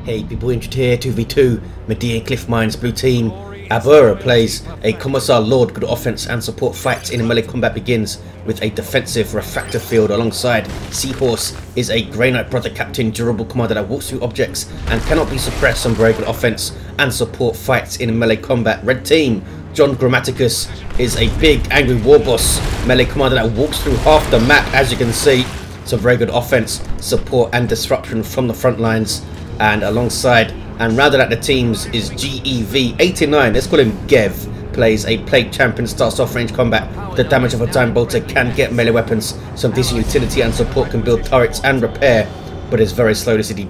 Hey people, Injured here, 2v2, Medean Cliff Mines, blue team. Aburr plays a Commissar Lord, good offense and support fights in melee combat begins with a defensive refractor field alongside Seahorse is a Grey Knight Brother Captain, durable commander that walks through objects and cannot be suppressed on very good offense and support fights in melee combat. Red team, JohnGrammaticus is a big angry Warboss melee commander that walks through half the map, as you can see. Some very good offense, support and disruption from the front lines. And alongside and rounded out the teams is GEV89, let's call him GEV, plays a Plague Champion, starts off range combat. The damage of a time bolter can get melee weapons, some decent utility and support, can build turrets and repair, but is very slow. This is the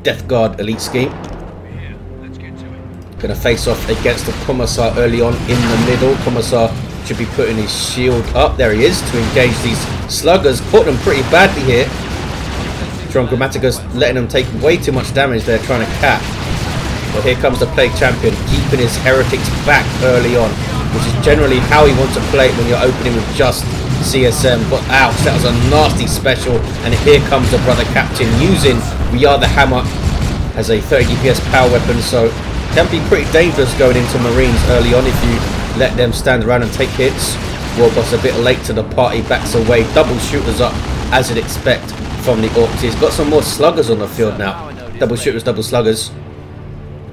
Death Guard elite scheme. Gonna face off against the Commissar early on in the middle. Commissar should be putting his shield up, there he is, to engage these sluggers. Caught them pretty badly here. JohnGrammaticus letting them take way too much damage there, trying to cap. But here comes the Plague Champion, keeping his heretics back early on, which is generally how he wants to play it when you're opening with just CSM. But ouch, that was a nasty special. And here comes the Brother Captain using We Are the Hammer as a 30 DPS power weapon, so can be pretty dangerous going into Marines early on if you let them stand around and take hits. Warboss a bit late to the party, backs away, double shooters up as you'd expect from the Orks. He's got some more sluggers on the field now. Double shooters, double sluggers.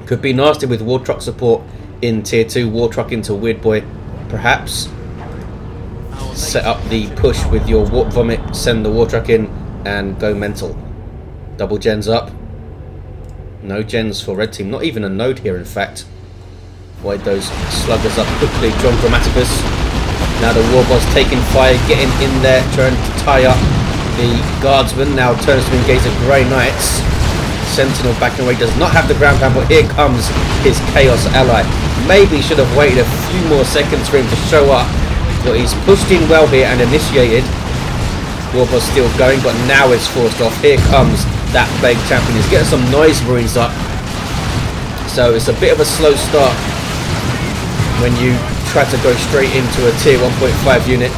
Could be nasty with war truck support in tier 2. War truck into Weird Boy, perhaps. Set up the push with your warp vomit, send the war truck in and go mental. Double gens up. No gens for red team, not even a node here in fact. Wide those sluggers up quickly. JohnGrammaticus. Now the Warboss taking fire, getting in there, trying to tie up the guardsman. Now turns to engage the Grey Knights. Sentinel backing away, does not have the ground pound, but here comes his Chaos ally. Maybe should have waited a few more seconds for him to show up, but he's pushed in well here and initiated. Warboss still going, but now it's forced off. Here comes that Plague Champion. He's getting some noise marines up, so it's a bit of a slow start when you try to go straight into a tier 1.5 unit.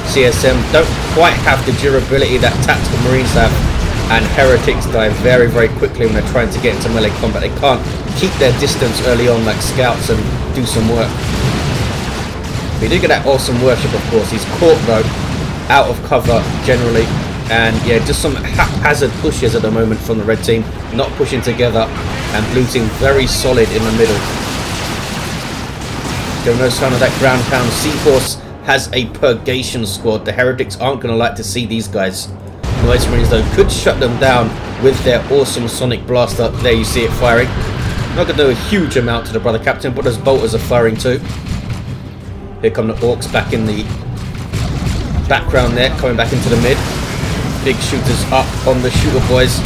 CSM don't quite have the durability that tactical marines have, and heretics die very quickly when they're trying to get into melee combat. They can't keep their distance early on like scouts and do some work. We did get that awesome worship, of course. He's caught though out of cover generally, and yeah, just some haphazard pushes at the moment from the red team, not pushing together, and blue team very solid in the middle. Still no sign of that ground pound. Seahorse has a purgation squad. The heretics aren't going to like to see these guys. Noise Marines though could shut them down with their awesome sonic blaster. There you see it firing. Not going to do a huge amount to the Brother Captain, but those bolters are firing too. Here come the Orks back in the background there, coming back into the mid. Big shooters up on the shooter boys.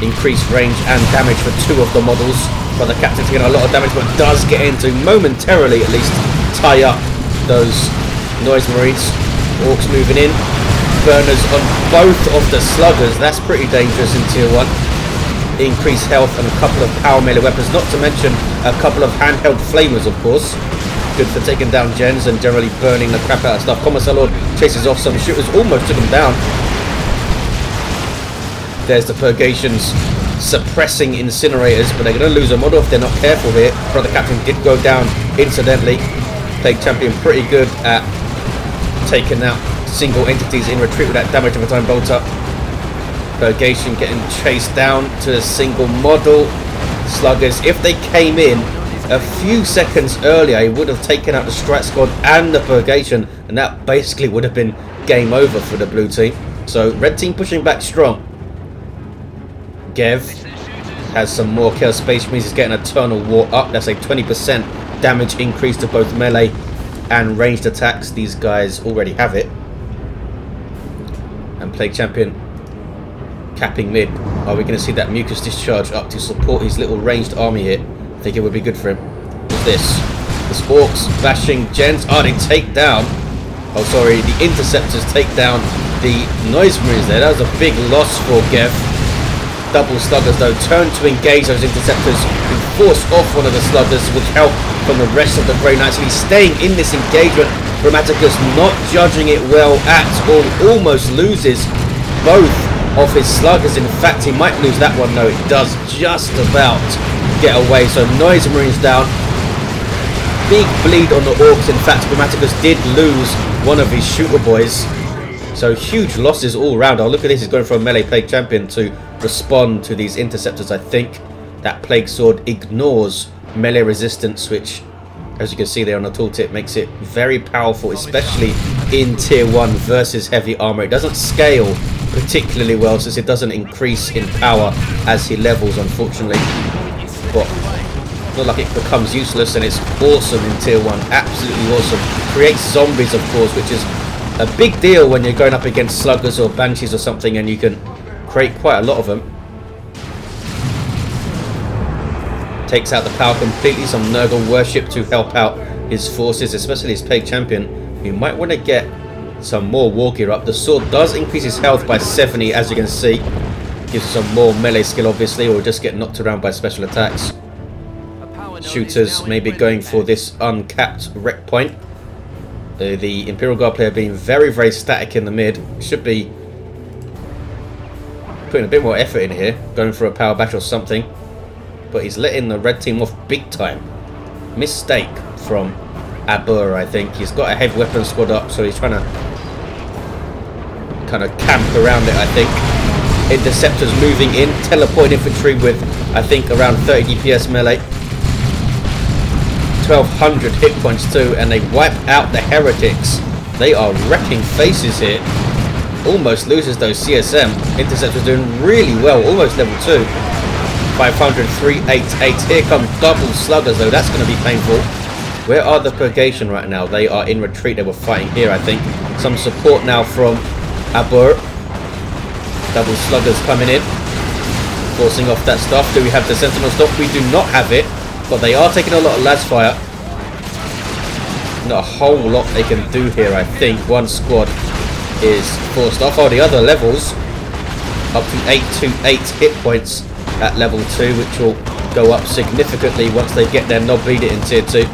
Increased range and damage for two of the models. Brother Captain taking a lot of damage, but does get into, momentarily at least, tie up those noise marines. Orks moving in. Burners on both of the sluggers. That's pretty dangerous in tier 1. Increased health and a couple of power melee weapons, not to mention a couple of handheld flamers, of course. Good for taking down gens and generally burning the crap out of stuff. Commissar Lord chases off some shooters, almost took them down. There's the purgations suppressing incinerators, but they're going to lose a model if they're not careful here. Brother Captain did go down incidentally. Plague Champion pretty good at taking out single entities in retreat with that damage of a time bolter. Purgation getting chased down to a single model. Sluggers, if they came in a few seconds earlier, he would have taken out the strike squad and the purgation, and that basically would have been game over for the blue team. So red team pushing back strong. Gev has some more kill space, which means he's getting Eternal War up. That's a 20% damage increase to both melee and ranged attacks. These guys already have it. And Plague Champion capping mid. Are we going to see that mucus discharge up to support his little ranged army here? I think it would be good for him. What's this? This Orks bashing gens. Oh, they take down. Oh, sorry, the interceptors take down the noise marines there. That was a big loss for Gev. Double sluggers though turn to engage those interceptors, who force off one of the sluggers with help from the rest of the Grey Knights. And he's staying in this engagement. Grammaticus not judging it well at all. Almost loses both of his sluggers. In fact, he might lose that one. No, it does just about get away. So Noise Marine's down. Big bleed on the Orks. In fact, Grammaticus did lose one of his shooter boys. So huge losses all round. Oh, look at this. He's going for a melee plague champion to respond to these interceptors. I think that plague sword ignores melee resistance, which, as you can see there on the tooltip, makes it very powerful, especially in tier 1 versus heavy armor. It doesn't scale particularly well since it doesn't increase in power as he levels, unfortunately. But not like it becomes useless, and it's awesome in tier 1. Absolutely awesome. Creates zombies, of course, which is a big deal when you're going up against sluggers or banshees or something, and you can create quite a lot of them. Takes out the power completely. Some Nurgle worship to help out his forces, especially his plague champion. You might want to get some more war gear up. The sword does increase his health by 70, as you can see. Gives some more melee skill, obviously, or just get knocked around by special attacks. Shooters maybe going for this uncapped wreck point. The Imperial Guard player being very, very static in the mid. Should be putting a bit more effort in here, going for a power bash or something. But he's letting the red team off big time. Mistake from Aburr, I think. He's got a heavy weapon squad up, so he's trying to kind of camp around it, I think. Interceptors moving in. Teleport infantry with, I think, around 30 DPS melee. 1200 hit points too, and they wipe out the heretics. They are wrecking faces here. Almost loses those CSM. Interceptors doing really well, almost level 2. 500, 388. Here come double sluggers though, that's going to be painful. Where are the Purgation right now? They are in retreat. They were fighting here, I think. Some support now from Aburr. Double sluggers coming in, forcing off that stuff. Do we have the Sentinel stock? We do not have it. But they are taking a lot of lads fire. Not a whole lot they can do here, I think. One squad is forced off. Oh, the other levels up to 828 hit points at level 2, which will go up significantly once they get their knob beat it in tier 2.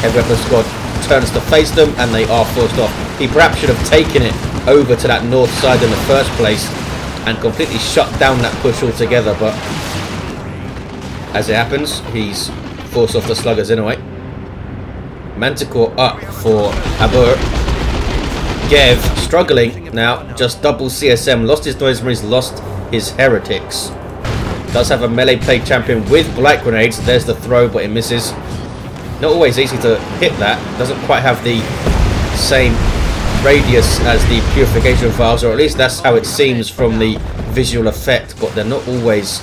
Heavy weapon squad turns to face them, and they are forced off. He perhaps should have taken it over to that north side in the first place and completely shut down that push altogether, but as it happens, he's forced off the sluggers anyway. Manticore up for Aburr. Gev struggling now, just double CSM. Lost his Noise Marines, lost his heretics. Does have a melee plague champion with blight grenades. There's the throw, but it misses. Not always easy to hit that. Doesn't quite have the same radius as the purification vials, or at least that's how it seems from the visual effect, but they're not always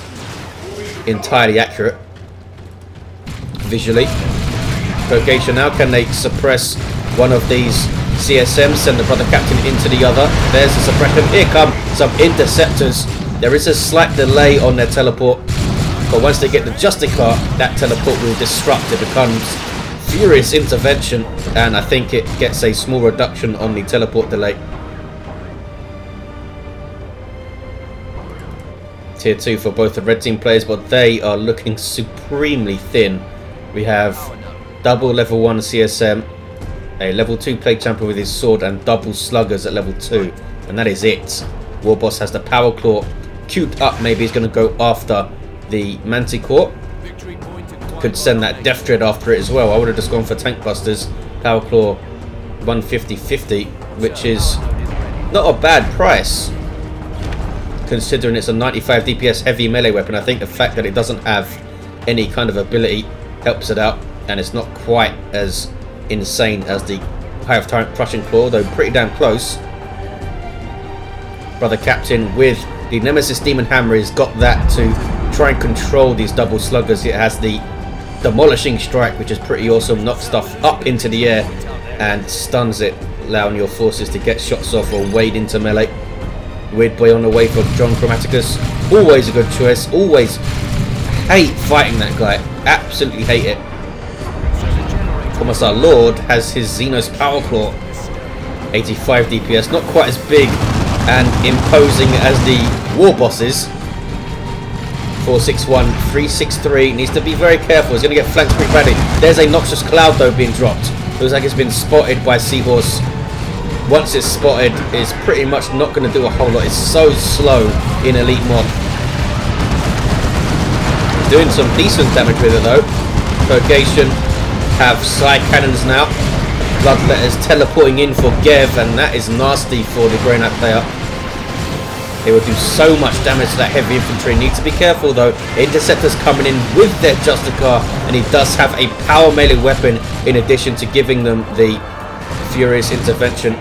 entirely accurate visually. Purgation now, can they suppress one of these CSMs, send the brother captain into the other? There's the suppression. Here come some interceptors. There is a slight delay on their teleport, but once they get the Justicar, that teleport will disrupt. It becomes furious intervention, and I think it gets a small reduction on the teleport delay. Tier 2 for both the red team players, but they are looking supremely thin. We have double level 1 CSM, a level 2 plague champion with his sword, and double sluggers at level 2, and that is it. Warboss has the power claw queued up. Maybe he's going to go after the Manticore. Could send that Death Dread after it as well. I would have just gone for tank busters. Power claw 150-50, which is not a bad price considering it's a 95 DPS heavy melee weapon. I think the fact that it doesn't have any kind of ability helps it out, and it's not quite as insane as the High of Tyrant Crushing Claw, though pretty damn close. Brother Captain with the Nemesis Demon Hammer has got that to try and control these double sluggers. It has the Demolishing Strike, which is pretty awesome. Knocks stuff up into the air and stuns it, allowing your forces to get shots off or wade into melee. Weird Boy on the way for JohnGrammaticus. Always a good choice. Always hate fighting that guy. Absolutely hate it. Commissar Lord has his Xenos Power Claw. 85 DPS. Not quite as big and imposing as the Warbosses. 461, 363. Needs to be very careful. He's going to get flanked pretty badly. There's a Noxious Cloud though being dropped. Looks like it's been spotted by Seahorse. once it's spotted, is pretty much not going to do a whole lot. It's so slow in elite mod. Doing some decent damage with it though. Purgation have side cannons now. Bloodletters teleporting in for GEV, and that is nasty for the Grey Knight player. They will do so much damage to that heavy infantry. Need to be careful though. Interceptors coming in with their Justicar, and he does have a power melee weapon in addition to giving them the Furious Intervention.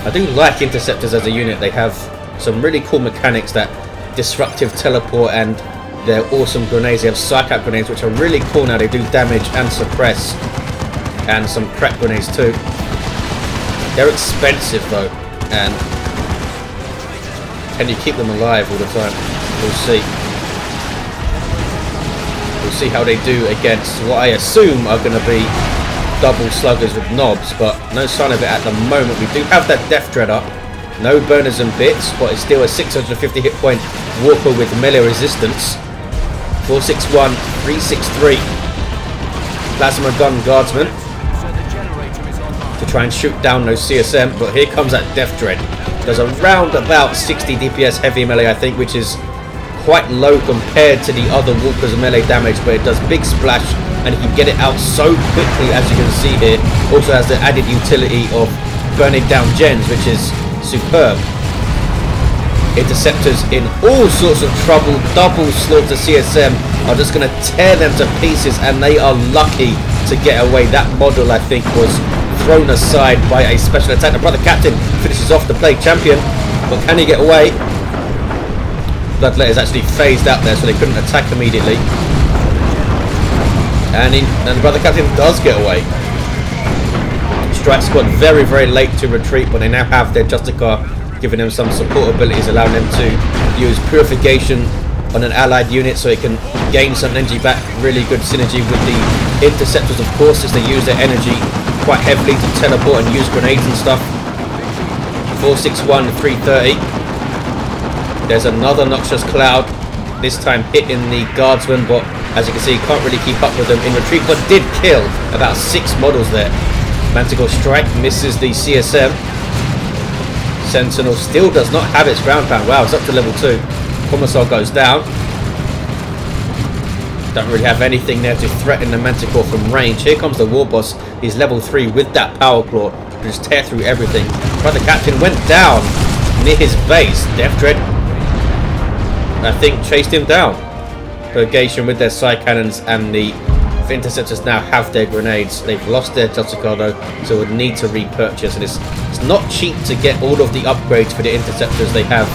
I do like Interceptors as a unit. They have some really cool mechanics, that disruptive teleport and their awesome grenades. They have psych-out grenades which are really cool now. They do damage and suppress, and some crack grenades too. They're expensive though, and can you keep them alive all the time? We'll see. We'll see how they do against what I assume are going to be double sluggers with knobs, but no sign of it at the moment. We do have that Death Dread up. No burners and bits, but it's still a 650 hit point Walker with melee resistance. 461, 363. Plasma gun guardsman to try and shoot down those CSM, but here comes that Death Dread. There's around about 60 DPS heavy melee, I think, which is quite low compared to the other Walker's melee damage, but it does big splash and he can get it out so quickly, as you can see here. Also has the added utility of burning down gens, which is superb. Interceptors in all sorts of trouble. Double slaughter CSM are just going to tear them to pieces, and they are lucky to get away. That model, I think, was thrown aside by a special attack. The Brother Captain finishes off the Plague Champion, but can he get away? Bloodletter's actually phased out there, so they couldn't attack immediately. And the Brother Captain does get away. Strike Squad very, very late to retreat, but they now have their Justicar giving them some support abilities, allowing them to use Purification on an allied unit so it can gain some energy back. Really good synergy with the Interceptors, of course, as they use their energy quite heavily to teleport and use grenades and stuff. 461, 330. There's another Noxious Cloud, this time hitting the Guardsman, but as you can see, can't really keep up with them in retreat, but did kill about 6 models there. Manticore Strike misses the CSM. Sentinel still does not have its ground pound. Wow, it's up to level 2. Commissar goes down. Don't really have anything there to threaten the Manticore from range. Here comes the Warboss. He's level 3 with that Power Claw to just tear through everything. Brother Captain went down near his base. Death Dread, I think, chased him down. Purgation with their side cannons, and the Interceptors now have their grenades. They've lost their Justicar though, so would need to repurchase, and it's not cheap to get all of the upgrades for the Interceptors. They have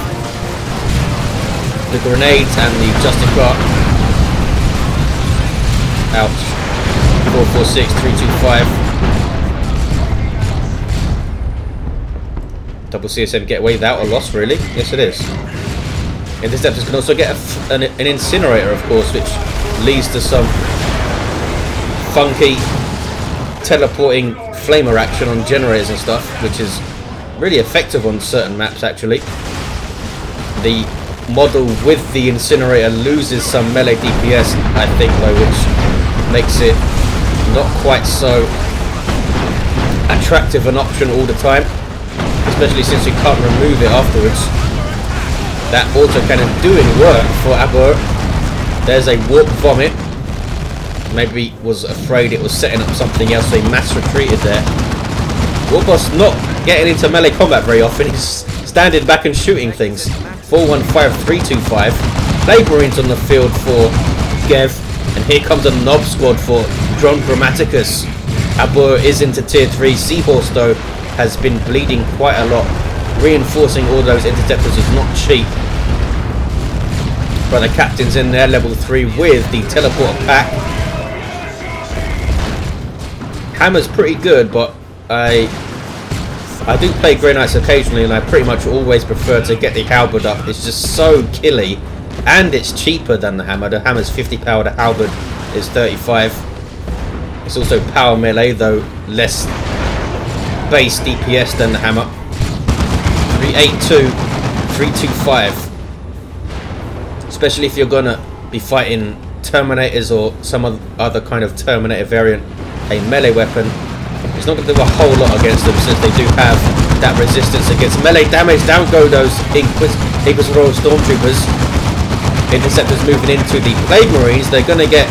the grenades and the Justicar. Ouch. 446, 325. Double CSM get away without a loss, really? Yes, it is. Interceptors can also get an incinerator, of course, which leads to some funky teleporting flamer action on generators and stuff, which is really effective on certain maps actually. The model with the incinerator loses some melee DPS, I think, though, which makes it not quite so attractive an option all the time, especially since you can't remove it afterwards. That autocannon doing work for Aburr. There's a Warp Vomit. Maybe was afraid it was setting up something else, so he mass retreated there. Warboss not getting into melee combat very often. He's standing back and shooting things. 415, 325. Plague Marines on the field for GEV. And here comes a Nob Squad for JohnGrammaticus. Aburr is into tier 3. Seahorse, though, has been bleeding quite a lot. Reinforcing all those Interceptors is not cheap. But the Captain's in there, level 3, with the Teleporter pack. Hammer's pretty good, but I do play Grey Knights occasionally, and I pretty much always prefer to get the Halberd up. It's just so killy, and it's cheaper than the Hammer. The Hammer's 50 power, the Halberd is 35. It's also power melee, though less base DPS than the Hammer. 382, 325. Especially if you're gonna be fighting Terminators or some other kind of Terminator variant. A melee weapon It's not going to do a whole lot against them since they do have that resistance against melee damage. Down go those Inquisitorial Stormtroopers. Interceptors moving into the Plague Marines. They're going to get...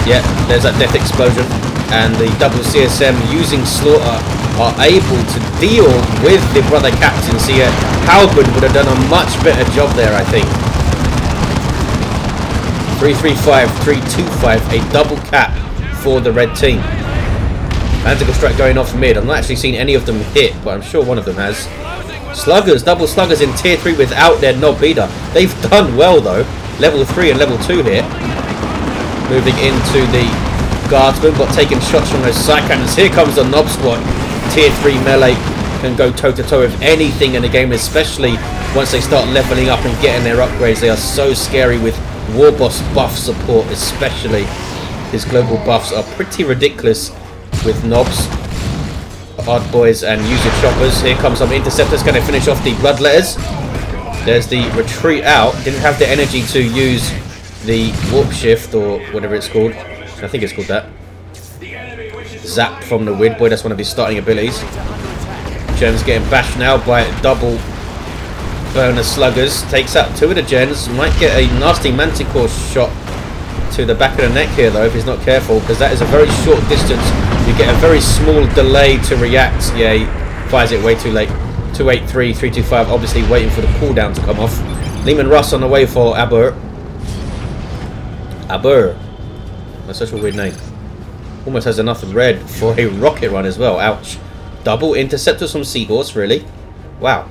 Yeah, there's that death explosion. And the double CSM using Slaughter are able to deal with the brother captains here. Halberd would have done a much better job there, I think. 3-3-5, 3-2-5, a double cap for the red team. Manticore strike going off mid. I'm not actually seeing any of them hit, but I'm sure one of them has. Sluggers, double sluggers in tier 3 without their knob beater. They've done well though. Level 3 and level 2 here. Moving into the guardsmen, but taking shots from those side cannons. Here comes the knob squad. Tier 3 melee can go toe to toe with anything in the game, especially once they start leveling up and getting their upgrades. They are so scary with Warboss buff support, especially. His global buffs are pretty ridiculous with knobs, odd boys and user choppers. Here comes some interceptors, going to finish off the bloodletters. There's the retreat out. Didn't have the energy to use the warp shift or whatever it's called. I think it's called that. Zap from the Widboy, that's one of his starting abilities. Gens getting bashed now by double burner sluggers. Takes out 2 of the gens. Might get a nasty manticore shot to the back of the neck here though if he's not careful, because that is a very short distance. You get a very small delay to react. Yeah, he fires it way too late. 283, 325, obviously waiting for the cooldown to come off. Lehman Russ on the way for Aburr. Aburr. That's such a weird name. Almost has enough red for a rocket run as well. Ouch. Double interceptors from Seahorse, really? Wow.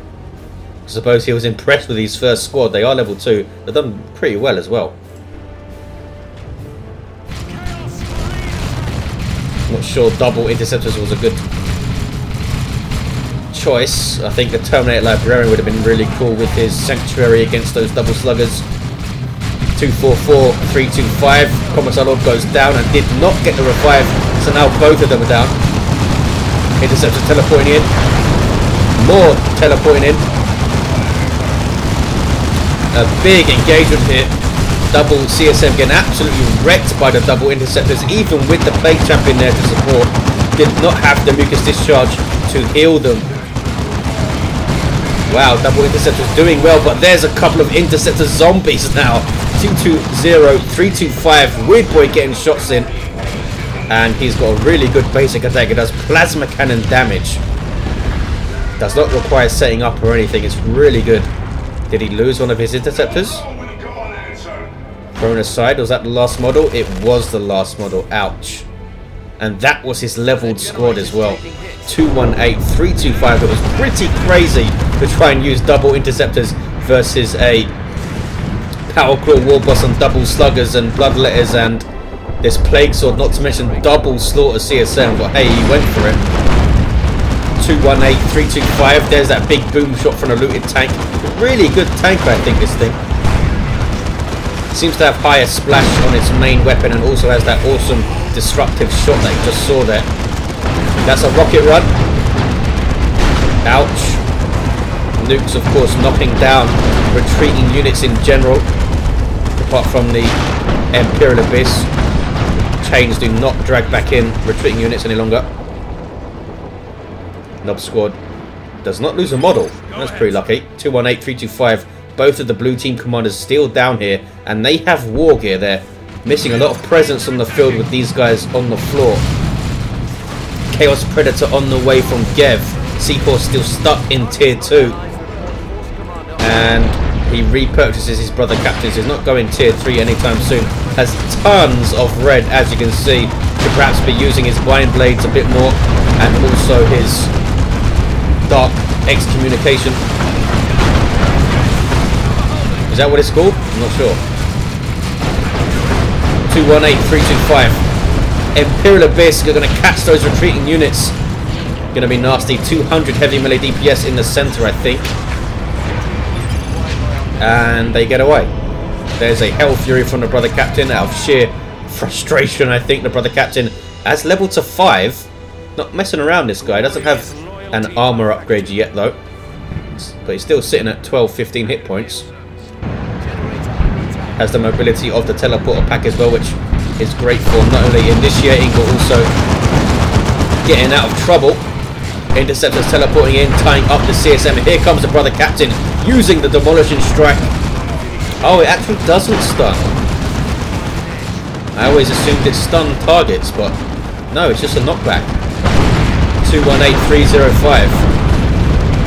I suppose he was impressed with his first squad. They are level 2. They've done pretty well as well. Not sure double interceptors was a good choice. I think the Terminator Librarian would have been really cool with his Sanctuary against those double sluggers. 244, 325. Commissar goes down and did not get the revive, so now both of them are down. Interceptors teleporting in. More teleporting in. A big engagement here. Double CSM getting absolutely wrecked by the double interceptors, even with the Plague Champion there to support. Did not have the mucus discharge to heal them. Wow, double interceptors doing well, but there's a couple of interceptor zombies now. 220, 325. Widboy getting shots in, and he's got a really good basic attack. It does plasma cannon damage. Does not require setting up or anything. It's really good. Did he lose one of his interceptors? Thrown aside. Was that the last model? It was the last model. Ouch. And that was his leveled squad as well. 218, 325. It was pretty crazy to try and use double interceptors versus a Powerclaw Warboss on double sluggers and bloodletters and this Plague Sword, not to mention double Slaughter CSM. But hey, he went for it. 218, 325. There's that big boom shot from a looted tank. Really good tank, I think, this thing. Seems to have higher splash on its main weapon and also has that awesome destructive shot that you just saw there. That's a rocket run. Ouch. Nukes, of course, knocking down retreating units in general. Apart from the Imperial Abyss. Chains do not drag back in retreating units any longer. Knob squad does not lose a model. That's pretty lucky. 218, 325. Both of the blue team commanders still down here, and they have war gear there. Missing a lot of presence on the field with these guys on the floor. Chaos Predator on the way from GEV. Seahorse still stuck in tier 2. And he repurchases his brother captains. He's not going tier 3 anytime soon. Has tons of red, as you can see. Could perhaps be using his Blind Blades a bit more. And also his Dark Excommunication. Is that what it's called? I'm not sure. 218, 325. Imperial Abyss are going to catch those retreating units. Going to be nasty. 200 heavy melee DPS in the center, I think. And they get away. There's a Hell Fury from the brother captain out of sheer frustration. I think the brother captain has leveled to 5. Not messing around, this guy. Doesn't have an armor upgrade yet, though. But he's still sitting at 12, 15 hit points. Has the mobility of the teleporter pack as well, which is great for not only initiating but also getting out of trouble. Interceptors teleporting in, tying up the CSM. Here comes the brother captain using the demolishing strike. Oh, it actually doesn't stun. I always assumed it stunned targets, but no, it's just a knockback. 218305.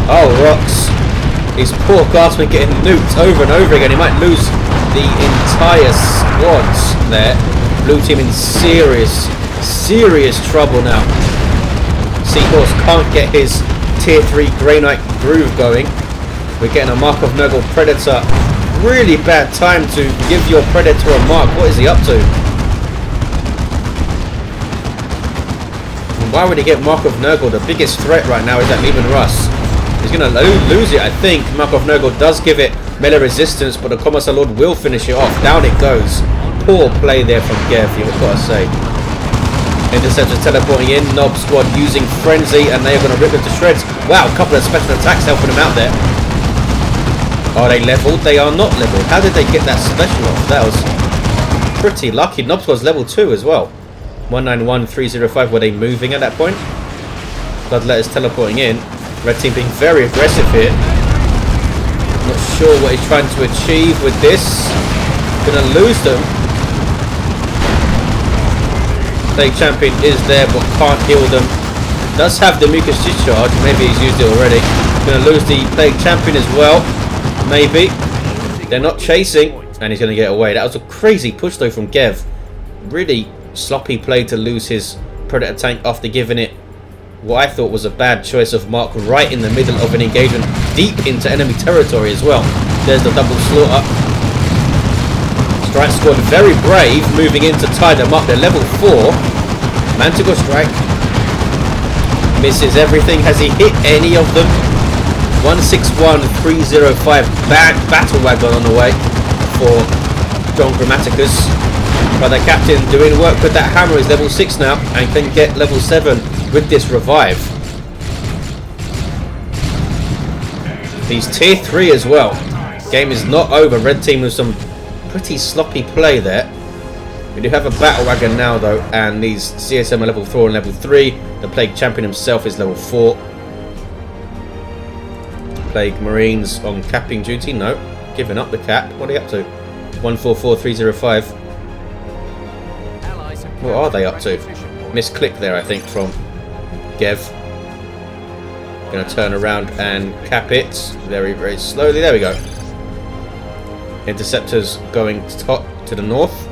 Oh, Orks. His poor guardsman getting nuked over and over again. He might lose the entire squads there. Blue team in serious trouble now. Seahorse can't get his tier 3 Grey Knight groove going. We're getting a mark of Nurgle Predator. Really bad time to give your Predator a mark. What is he up to? And why would he get mark of Nurgle? The biggest threat right now is that Leman Russ. He's going to lose it, I think. Mark of Nurgle does give it melee resistance, but the Commissar Lord will finish it off. Down it goes. Poor play there from GEV, you've got to say. Interceptors teleporting in. Nob squad using Frenzy, and they're going to rip it to shreds. Wow, a couple of special attacks helping them out there. Are they leveled? They are not leveled. How did they get that special off? That was pretty lucky. Nob squad's level 2 as well. 191305. Were they moving at that point? Bloodletter's teleporting in. Red team being very aggressive here. Not sure what he's trying to achieve with this. Gonna lose them. Plague Champion is there but can't heal them. Does have the Mucus Discharge. Maybe he's used it already. Gonna lose the Plague Champion as well. Maybe. They're not chasing. And he's gonna get away. That was a crazy push though from GEV. Really sloppy play to lose his Predator tank after giving it what I thought was a bad choice of mark right in the middle of an engagement, deep into enemy territory as well. There's the double slaughter. Strike squad very brave, moving in to tie them up. They're level 4. Manticore strike. Misses everything. Has he hit any of them? 161305. Bad battle wagon on the way for JohnGrammaticus. Brother Captain doing work with that hammer. Is level 6 now and can get level 7 with this revive. He's tier 3 as well. Game is not over. Red team with some pretty sloppy play there. We do have a battle wagon now though, and these CSM are level 4 and level 3. The Plague Champion himself is level 4. Plague Marines on capping duty. No, giving up the cap. What are they up to? 144305. What are they up to? Misclick there, I think, from GEV. Going to turn around and cap it very slowly. There we go. Interceptors going to the north.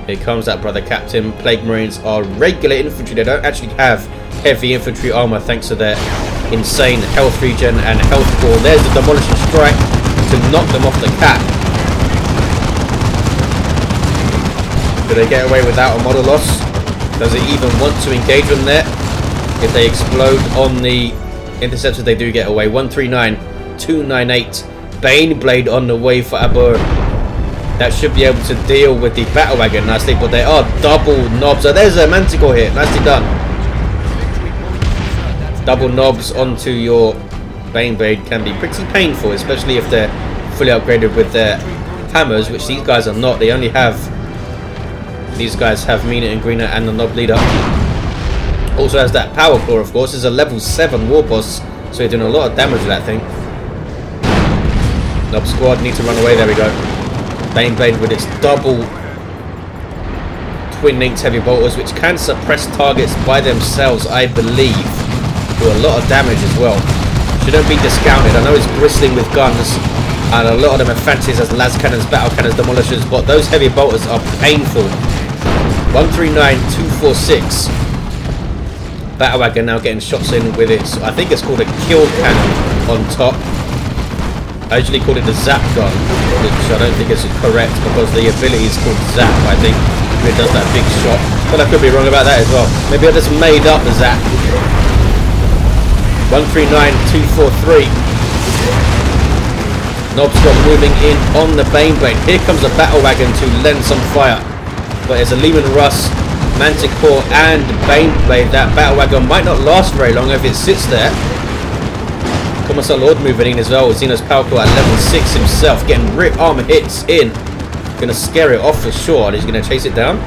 Here comes that brother captain. Plague Marines are regular infantry. They don't actually have heavy infantry armor thanks to their insane health regen and health ball. There's the demolishing strike to knock them off the cap. Do they get away without a model loss? Does it even want to engage them there? If they explode on the interceptors, they do get away. 139298. Baneblade on the way for Aburr. That should be able to deal with the battle wagon nicely, but they are double knobs. So there's a Manticore here. Nicely done. Double knobs onto your Baneblade can be pretty painful, especially if they're fully upgraded with their hammers, which these guys are not. They only have... These guys have Medean Greener and the Knob Leader. Also has that Power Claw, of course. Is a level 7 Warboss, so you're doing a lot of damage with that thing. Knob Squad need to run away. There we go. Baneblade with its double twin-linked heavy bolters, which can suppress targets by themselves, I believe. Do a lot of damage as well. Shouldn't be discounted. I know it's bristling with guns, and a lot of them are fancies as las cannons, battle cannons, demolishers, but those heavy bolters are painful. 139246. Battle wagon now getting shots in with its, I think it's called a kill cannon on top. I usually call it the zap gun, which I don't think is correct because the ability is called zap, I think. It does that big shot. But I could be wrong about that as well. Maybe I just made up the zap. 139243. Knob Squad moving in on the Baneblade. Here comes a battle wagon to lend some fire. But there's a Leman Russ, Manticore and Baneblade. That battle wagon might not last very long if it sits there. Commissar Lord moving in as well. Xenos Power Claw at level 6 himself, getting rip armor hits in. Gonna scare it off for sure. He's gonna chase it down.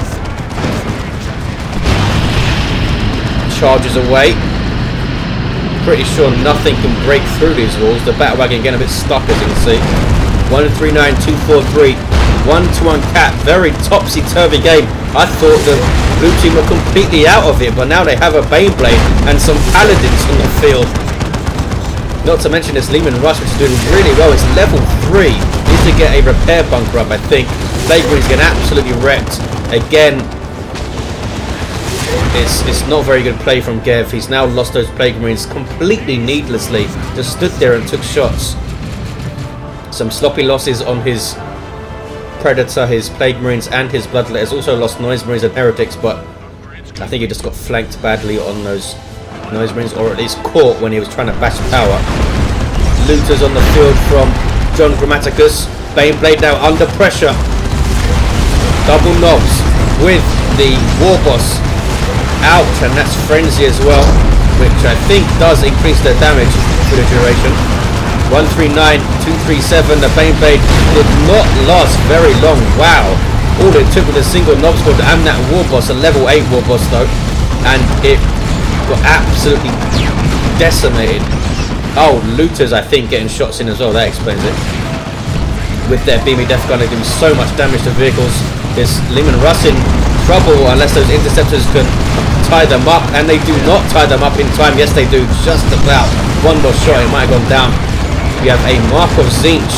charges away. Pretty sure nothing can break through these walls. The battle wagon getting a bit stuck, as you can see. 139, 243, 1-1 cap. Very topsy-turvy game. I thought the blue team were completely out of it, but now they have a Baneblade and some paladins on the field. Not to mention this Lehman Rush, which is doing really well. It's level 3. Needs to get a repair bunker up, I think. Plague Marine's getting absolutely wrecked. Again, it's not very good play from GEV. He's now lost those Plague Marines completely needlessly. Just stood there and took shots. Some sloppy losses on his Predator, his Plague Marines and his Bloodletters. Also lost Noise Marines and Heretics, but I think he just got flanked badly on those Noise Marines, or at least caught when he was trying to bash power. Looters on the field from JohnGrammaticus. Baneblade now under pressure. Double knobs with the Warboss out, and that's Frenzy as well, which I think does increase their damage for the duration. 139, 237, the Baneblade did not last very long. Wow. All it took with a single knob squad and that Warboss, a level 8 Warboss though, and it got absolutely decimated. Oh, Looters I think getting shots in as well, that explains it. With their beamy death gun, they do so much damage to vehicles. This Lehman Russ in trouble unless those interceptors can tie them up, and they do not tie them up in time. Yes they do, just about. One more shot, it might have gone down. We have a Mark of Zinch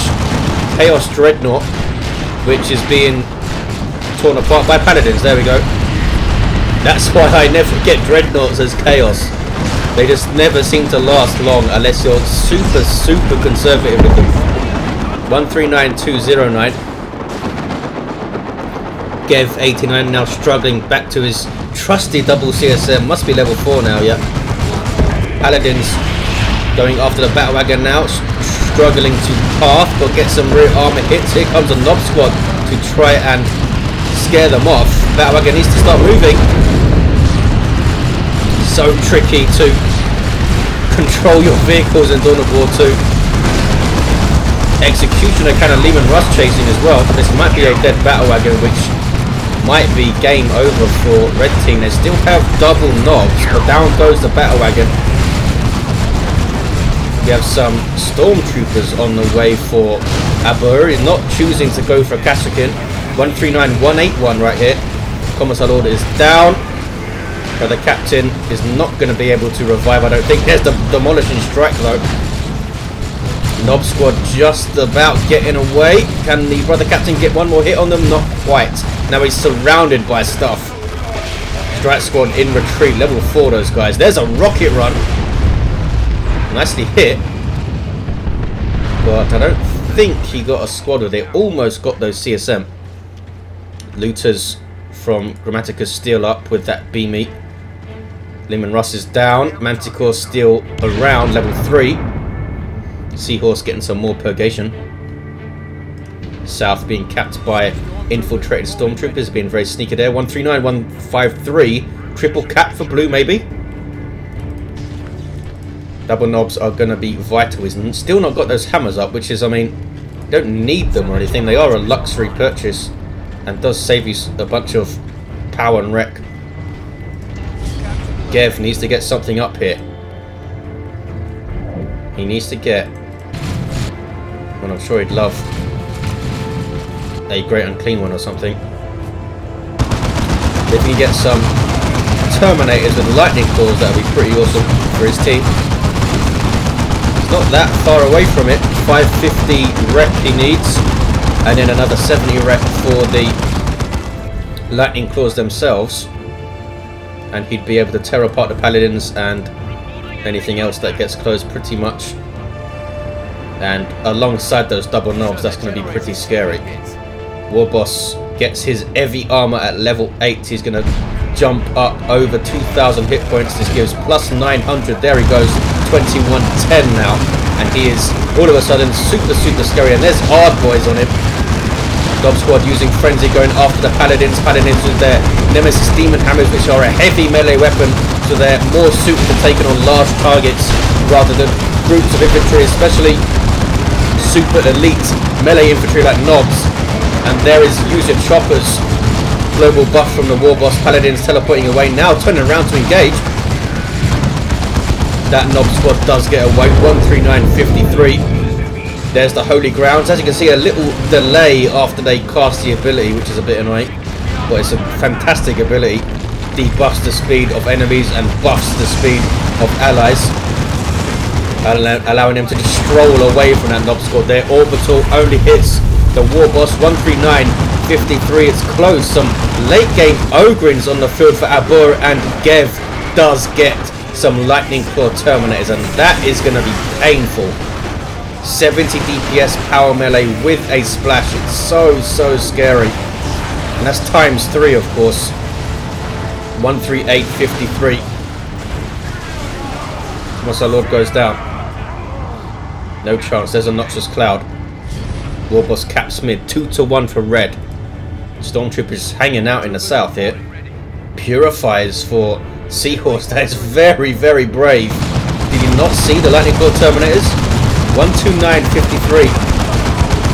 Chaos Dreadnought, which is being torn apart by Paladins. There we go. That's why I never get Dreadnoughts as Chaos. They just never seem to last long unless you're super conservative with them. 139209. GEV89 now struggling back to his trusty double CSM. Must be level 4 now, yeah. Paladins going after the battle wagon now, struggling to path, but get some rear armor hits. Here comes a knob squad to try and scare them off. Battle wagon needs to start moving. So tricky to control your vehicles in Dawn of War 2. Executioner kind of Lehman Russ chasing as well. This might be a dead battle wagon, which might be game over for Red Team. They still have double knobs, but down goes the battle wagon. We have some stormtroopers on the way for Aburr. He's not choosing to go for Kassakin. 139181 right here. Commissar order is down. But the captain is not going to be able to revive, I don't think. There's the demolishing strike though. Knob squad just about getting away. Can the brother captain get one more hit on them? Not quite. Now he's surrounded by stuff. Strike squad in retreat. Level 4 those guys. There's a rocket run. Nicely hit. But I don't think he got a squad with it. Almost got those CSM. Looters from Grammaticus steal up with that beamy. Lehman Russ is down. Manticore still around. Level 3. Seahorse getting some more purgation. South being capped by infiltrated stormtroopers, being very sneaky there. 139, 153. Triple cap for blue, maybe. Double knobs are going to be vital. He's still not got those hammers up, which is, I mean, you don't need them or anything. They are a luxury purchase and does save you a bunch of power and wreck. GEV needs to get something up here. He needs to get, well, I'm sure he'd love a great unclean one or something. If he can get some Terminators with lightning claws, that would be pretty awesome for his team. He's not that far away from it. 550 rep he needs, and then another 70 rep for the lightning claws themselves, and he'd be able to tear apart the paladins and anything else that gets close pretty much. And alongside those double knobs, that's going to be pretty scary. Warboss gets his heavy armor at level 8. He's going to jump up over 2,000 hit points. This gives plus 900. There he goes, 2110 now, and he is all of a sudden super scary. And there's hard boys on him. Knob squad using frenzy, going after the paladins. Paladins with their Nemesis demon hammers, which are a heavy melee weapon, so they're more suited to taking on large targets rather than groups of infantry, especially super elite melee infantry like knobs. And there is use your choppers. Global buff from the Warboss. Paladins teleporting away now, turning around to engage. That Nob squad does get away. 139.53. There's the Holy Grounds. As you can see, a little delay after they cast the ability, which is a bit annoying. But it's a fantastic ability. Debuffs the speed of enemies and buffs the speed of allies, allowing them to just stroll away from that Nob squad. Their orbital only hits the Warboss. 139.53. It's close. Some late game Ogrins on the field for Aburr, and Gev does get some lightning claw terminators, and that is going to be painful. 70 DPS power melee with a splash. It's so scary, and that's times 3, of course. 138.53. Commissar Lord goes down. No chance. There's a Noxious Cloud. Warboss caps mid. 2-1 for red. Stormtroopers hanging out in the south here. Purifies for Seahorse. That is very brave. Did you not see the lightning claw terminators? 129.53.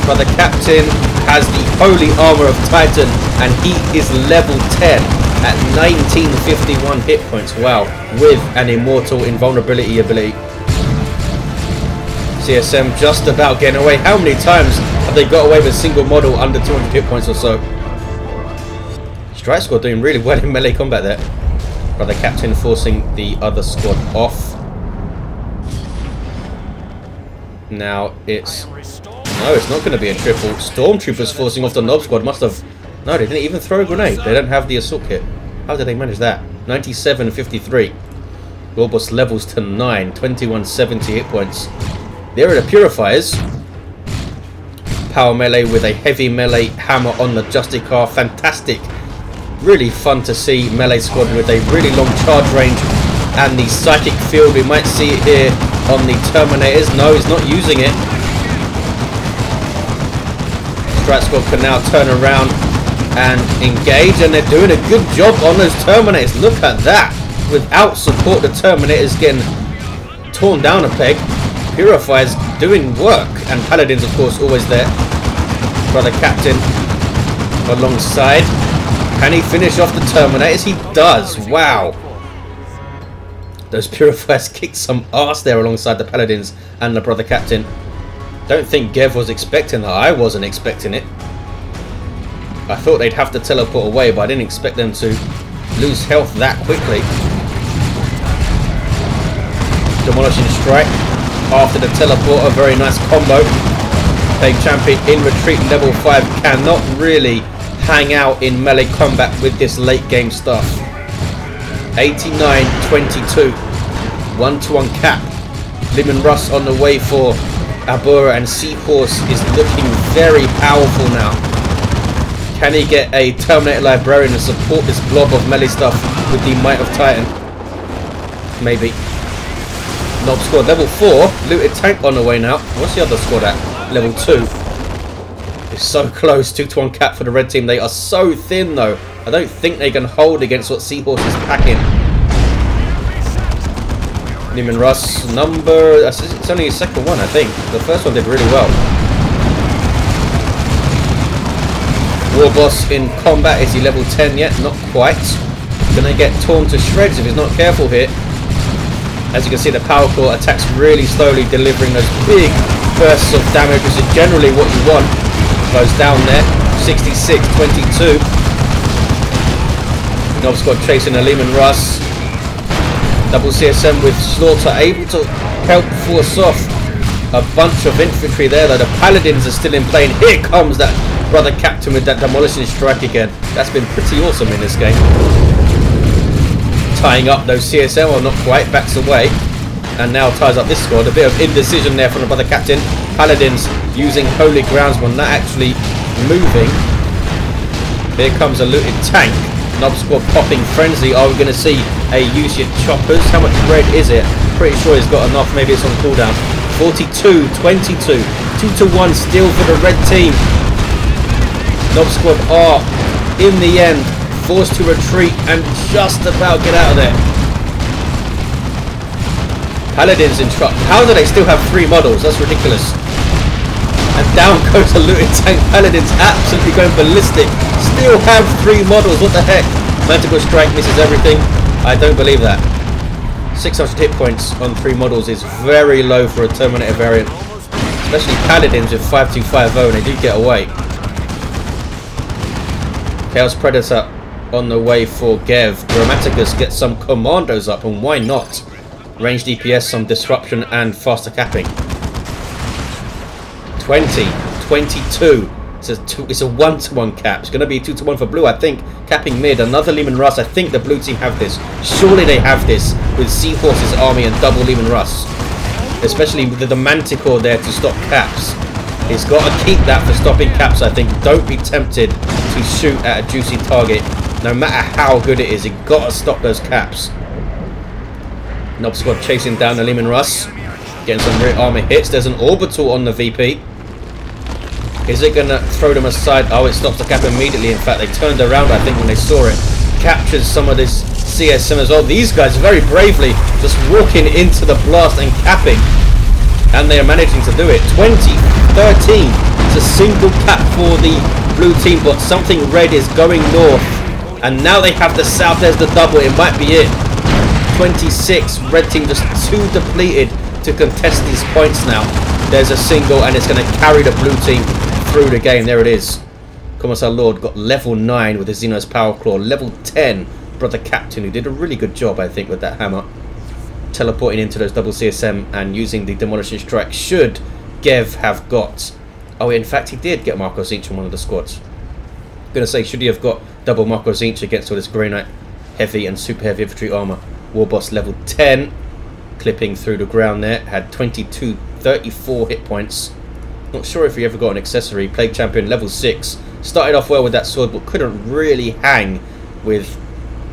But the captain has the holy armor of Titan, and he is level 10 at 1951 hit points. Wow, with an immortal invulnerability ability. CSM just about getting away. How many times have they got away with a single model under 200 hit points or so? Strike squad doing really well in melee combat there. But the captain forcing the other squad off. Now it's... No, it's not going to be a triple. Stormtroopers forcing off the Nob squad must have... No, they didn't even throw a grenade. They don't have the assault kit. How did they manage that? 97.53. Warboss levels to 9. 2170 hit points. There are the Purifiers. Power melee with a heavy melee hammer on the Justicar. Fantastic. Really fun to see melee squad with a really long charge range. And the psychic field. We might see it here on the Terminators. No, he's not using it. Strike squad can now turn around and engage, and they're doing a good job on those Terminators. Look at that. Without support, the Terminators getting torn down a peg. Purifiers doing work, and Paladins, of course, always there. Brother Captain alongside. Can he finish off the Terminators? He does. Wow. Those Purifiers kicked some ass there alongside the Paladins and the Brother Captain. Don't think Gev was expecting that. I wasn't expecting it. I thought they'd have to teleport away, but I didn't expect them to lose health that quickly. Demolishing strike after the teleport. A very nice combo. Plague Champion in retreat level 5 cannot really hang out in melee combat with this late game stuff. 89-22. 1-1 cap. Limon Russ on the way for Aburr, and Seahorse is looking very powerful now. Can he get a Terminator Librarian to support this blob of melee stuff with the Might of Titan? Maybe. Nob squad level 4. Looted tank on the way now. What's the other squad at? Level 2. It's so close. 2-1 cap for the red team. They are so thin though. I don't think they can hold against what Seahorse is packing. Neiman Russ number... It's only his second one, I think. The first one did really well. Warboss in combat. Is he level 10 yet? Not quite. Gonna get torn to shreds if he's not careful here. As you can see, the Power Claw attacks really slowly, delivering those big bursts of damage, which is generally what you want. Goes down there. 66-22. Nob squad chasing a Lehman Russ. Double CSM with Slaughter, able to help force off a bunch of infantry there, though the Paladins are still in play. And here comes that Brother Captain with that demolishing strike again. That's been pretty awesome in this game. Tying up those CSM, or not quite, backs away. And now ties up this squad. A bit of indecision there from the Brother Captain. Paladins using Holy Groundsman, not actually moving. Here comes a looted tank. Nob squad popping frenzy. Are we going to see a use your choppers? How much red is it? Pretty sure he's got enough. Maybe it's on cooldown. 42-22. 2-1 still for the red team. Nob squad are in the end forced to retreat and just about get out of there. Paladins in truck. How do they still have 3 models? That's ridiculous. And down goes a looted tank. Paladins absolutely going ballistic. Still have 3 models. What the heck? Manticore strike misses everything. I don't believe that. 600 hit points on 3 models is very low for a Terminator variant. Especially Paladins with 5250 and they do get away. Chaos Predator on the way for JohnGrammaticus gets some commandos up, and why not? Range DPS, some disruption and faster capping. 20, 22. It's a 1-to-1 cap. It's going to be 2-to-1 for blue, I think. Capping mid, another Leman Russ. I think the blue team have this. Surely they have this with Seahorse's army and double Leman Russ. Especially with the Manticore there to stop caps. He's got to keep that for stopping caps, I think. Don't be tempted to shoot at a juicy target. No matter how good it is, you've got to stop those caps. Nob Squad chasing down the Leman Russ. Getting some rear armor hits. There's an orbital on the VP. Is it going to throw them aside? Oh, it stops the cap immediately. In fact, they turned around, I think, when they saw it. Captures some of this CSM as well. These guys very bravely just walking into the blast and capping. And they are managing to do it. 20-13. It's a single cap for the blue team, but something red is going north. And now they have the south. There's the double. It might be it. 26. Red team just too depleted to contest these points now. There's a single, and it's going to carry the blue team through the game. There it is. Commissar Lord got level 9 with his Xenos Power Claw. Level 10, Brother Captain, who did a really good job, I think, with that hammer. Teleporting into those double CSM and using the Demolishing Strike. Should Gev have got... Oh, in fact, he did get Marco Zinch in one of the squads. I'm going to say, should he have got double Marco Zinch against all this Grey Knight heavy and super heavy infantry armor? Warboss level 10, clipping through the ground there. Had 34 hit points. Not sure if he ever got an accessory. Plague Champion level 6. Started off well with that sword, but couldn't really hang with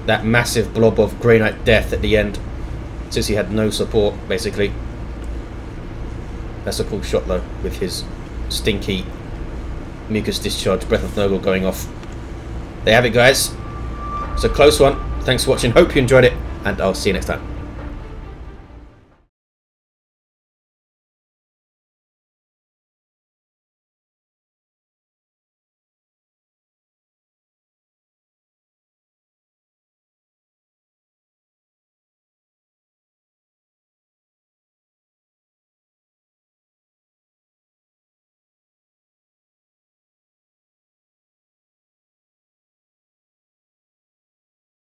that massive blob of Grey Knight death at the end, since he had no support, basically. That's a cool shot, though, with his stinky mucus discharge, Breath of Nurgle going off. There you have it, guys. It's a close one. Thanks for watching. Hope you enjoyed it, and I'll see you next time.